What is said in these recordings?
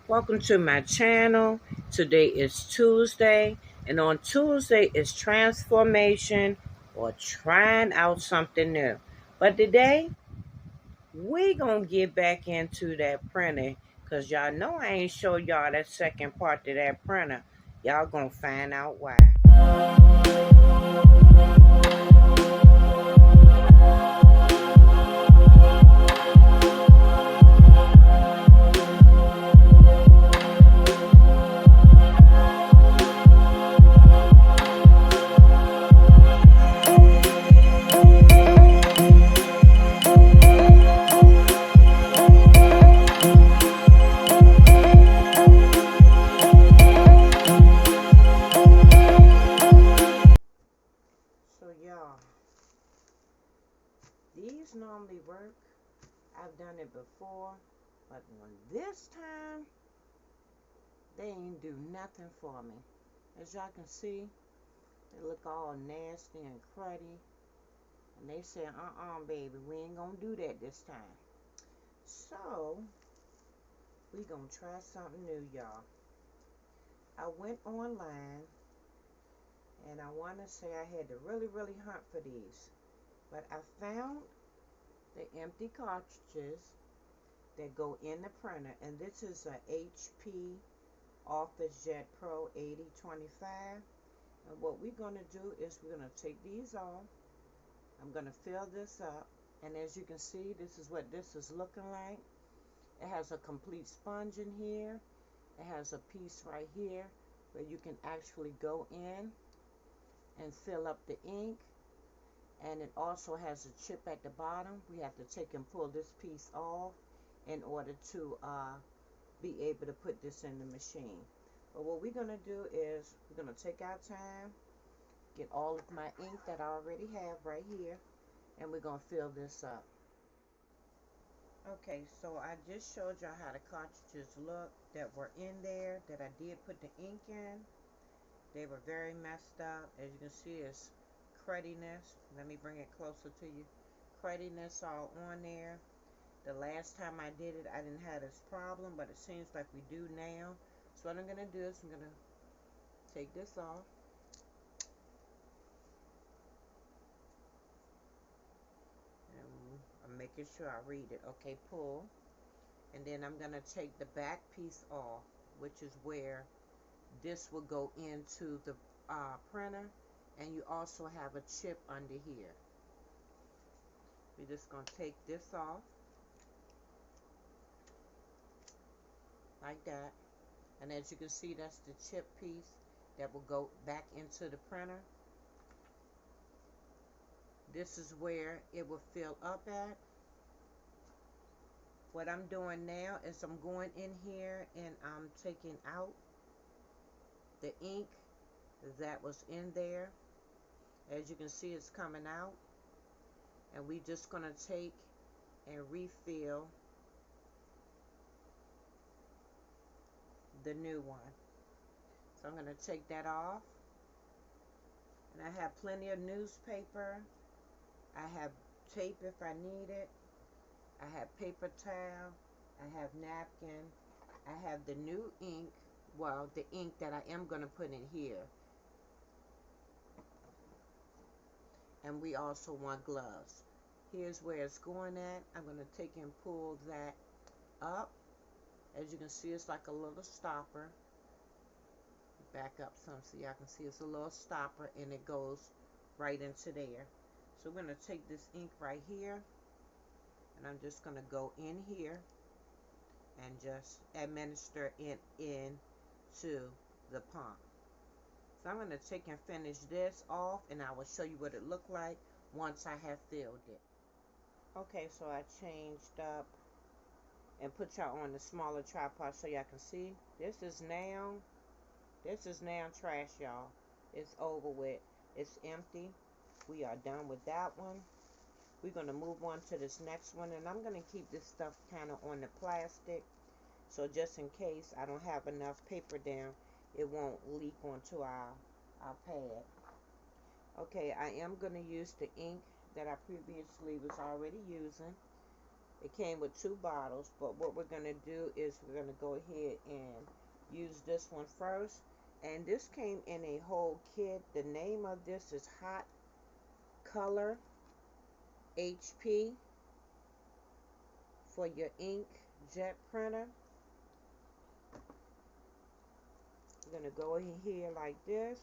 Welcome to my channel. Today is Tuesday, and on Tuesday is transformation or trying out something new. But today, we gonna get back into that printer because y'all know I ain't show y'all that second part to that printer. Y'all gonna find out why. So y'all, these normally work. I've done it before, but on this time, they ain't do nothing for me. As y'all can see, they look all nasty and cruddy. And they said, baby, we ain't gonna do that this time. So, we gonna try something new, y'all. I went online, and I wanna say I had to really hunt for these. But I found the empty cartridges that go in the printer. And this is a HP OfficeJet Pro 8025. And what we're gonna do is we're gonna take these off. I'm gonna fill this up. And as you can see, this is what this is looking like. It has a complete sponge in here. It has a piece right here where you can actually go in and fill up the ink. And it also has a chip at the bottom. We have to take and pull this piece off in order to be able to put this in the machine. But what we're going to do is we're going to take our time, get all of my ink that I already have right here, and we're going to fill this up. Okay, so I just showed y'all how the cartridges look that were in there that I did put the ink in. They were very messed up. As you can see, it's crudiness. Let me bring it closer to you. Crudiness all on there. The last time I did it, I didn't have this problem, but it seems like we do now. So what I'm going to do is I'm going to take this off. And I'm making sure I read it. Okay, pull. And then I'm going to take the back piece off, which is where this will go into the printer. And you also have a chip under here. We're just going to take this off. Like that. And as you can see, that's the chip piece that will go back into the printer. This is where it will fill up at. What I'm doing now is I'm going in here and I'm taking out the ink that was in there. As you can see, it's coming out. And we're just going to take and refill the new one. So I'm going to take that off. And I have plenty of newspaper. I have tape if I need it. I have paper towel. I have napkin. I have the new ink. Well, the ink that I am going to put in here. And we also want gloves. Here's where it's going at. I'm going to take and pull that up. As you can see, it's like a little stopper. Back up some so y'all can see it's a little stopper, and it goes right into there. So we're going to take this ink right here, and I'm just going to go in here and just administer it into the pump. So I'm going to take and finish this off, and I will show you what it looked like once I have filled it. Okay, so I changed up and put y'all on the smaller tripod so y'all can see. This is now trash, y'all. It's over with. It's empty. We are done with that one. We're going to move on to this next one, and I'm going to keep this stuff kind of on the plastic, so just in case I don't have enough paper down, it won't leak onto our pad. Okay, I am going to use the ink that I previously was already using. It came with 2 bottles, but what we're going to do is we're going to go ahead and use this one first. And this came in a whole kit. The name of this is Hot Color HP for your inkjet printer. We're going to go in here like this,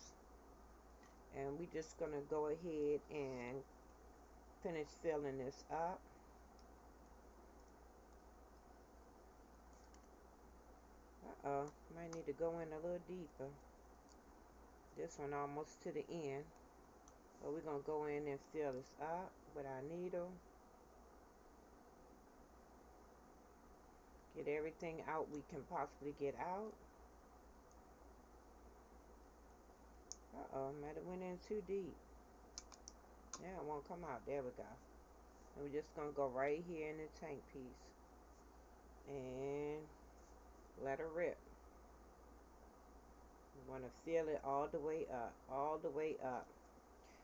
and we're just going to go ahead and finish filling this up. Might need to go in a little deeper. This one almost to the end. But we're going to go in and fill this up with our needle. Get everything out we can possibly get out. Might have went in too deep. Yeah, it won't come out. There we go. And we're just going to go right here in the tank piece. And let her rip. We want to fill it all the way up. All the way up.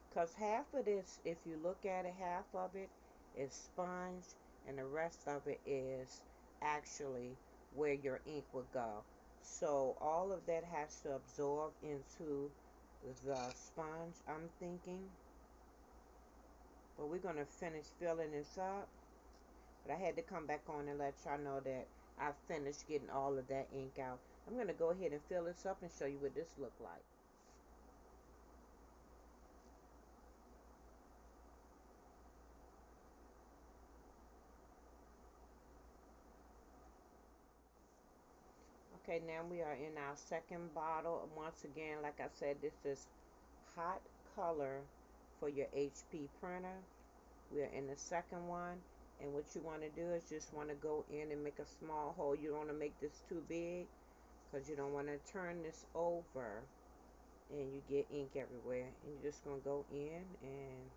Because half of this, if you look at it, half of it is sponge. And the rest of it is actually where your ink would go. So all of that has to absorb into the sponge, I'm thinking. But we're going to finish filling this up. But I had to come back on and let y'all know that I finished getting all of that ink out. I'm going to go ahead and fill this up and show you what this look like. Okay, now we are in our second bottle. Once again, like I said, this is Hot Color for your HP printer. We are in the second one. And what you want to do is just want to go in and make a small hole. You don't want to make this too big, because you don't want to turn this over and you get ink everywhere. And you're just going to go in and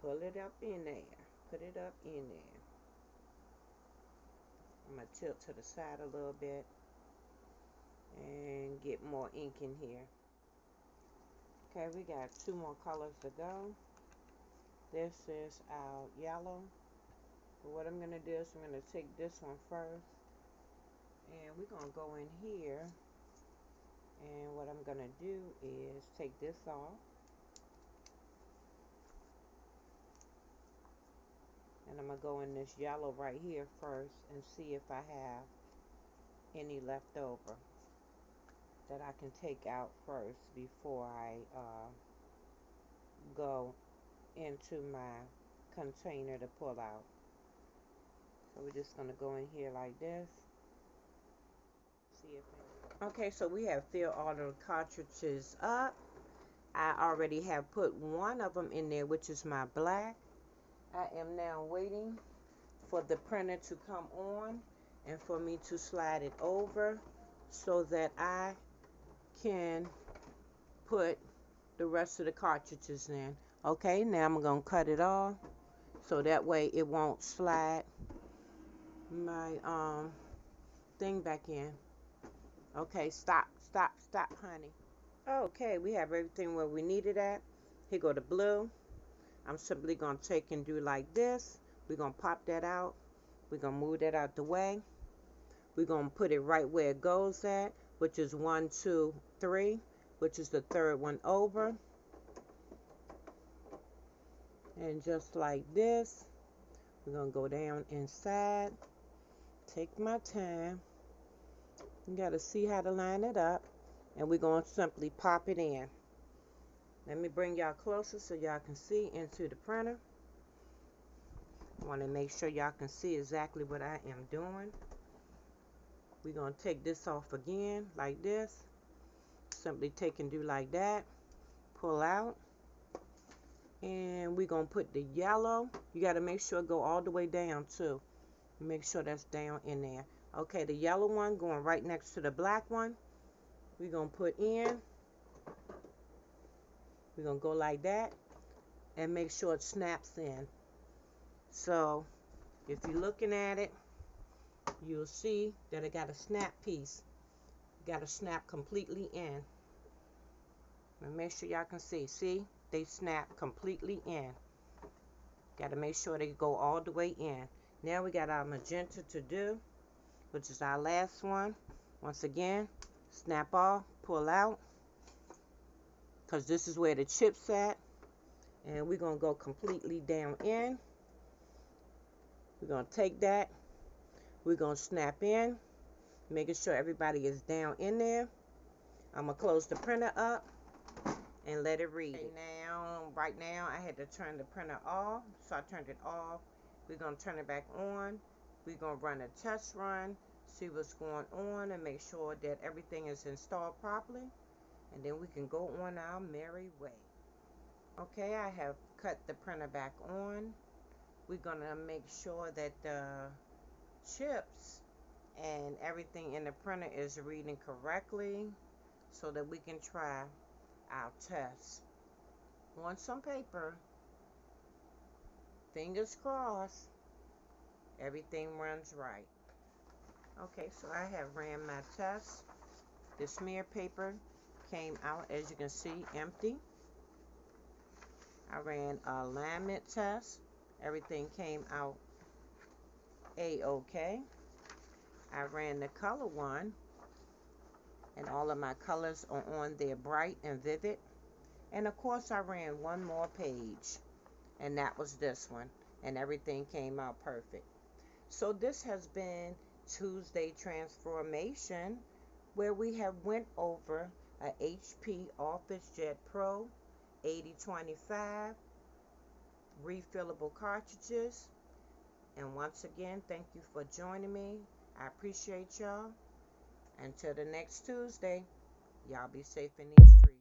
pull it up in there. Put it up in there. I'm going to tilt to the side a little bit and get more ink in here. Okay, we got 2 more colors to go. This is our yellow. But what I'm going to do is I'm going to take this one first. And we're going to go in here. And what I'm going to do is take this off. And I'm going to go in this yellow right here first and see if I have any left over that I can take out first before I go into my container to pull out. So we're just going to go in here like this. See if okay, so we have filled all the cartridges up. I already have put one of them in there, which is my black. I am now waiting for the printer to come on and for me to slide it over so that I can put the rest of the cartridges in. Okay, now I'm going to cut it off so that way it won't slide my thing back in. Okay, stop, honey. Okay, we have everything where we need it at. Here go the blue. I'm simply going to take and do like this. We're going to pop that out. We're going to move that out the way. We're going to put it right where it goes at, which is 1, 2, 3, which is the third one over. And just like this, we're going to go down inside. Take my time. You got to see how to line it up. And we're going to simply pop it in. Let me bring y'all closer so y'all can see into the printer. I want to make sure y'all can see exactly what I am doing. We're going to take this off again like this. Simply take and do like that. Pull out. And we're going to put the yellow. You got to make sure it go all the way down too. Make sure that's down in there. Okay, the yellow one going right next to the black one. We're going to put in. We're going to go like that. And make sure it snaps in. So, if you're looking at it, you'll see that it got a snap piece. Got to snap completely in. Now make sure y'all can see. See? They snap completely in. Got to make sure they go all the way in. Now we got our magenta to do, which is our last one. Once again, snap off, pull out, because this is where the chip's at. And we're going to go completely down in. We're going to take that. We're going to snap in, making sure everybody is down in there. I'm going to close the printer up and let it read. Right now, I had to turn the printer off, so I turned it off. We're going to turn it back on. We're going to run a test run, see what's going on, and make sure that everything is installed properly. And then we can go on our merry way. Okay, I have cut the printer back on. We're going to make sure that the chips and everything in the printer is reading correctly so that we can try our test on some paper. Fingers crossed, everything runs right. Okay, so I have ran my test. The smear paper came out, as you can see, empty. I ran a alignment test. Everything came out A-OK. I ran the color one, and all of my colors are on there bright and vivid. And of course, I ran one more page, and that was this one, and everything came out perfect. So this has been Tuesday Transformation, where we have went over a HP OfficeJet Pro 8025 refillable cartridges. And once again, thank you for joining me. I appreciate y'all. Until the next Tuesday, y'all be safe in these streets.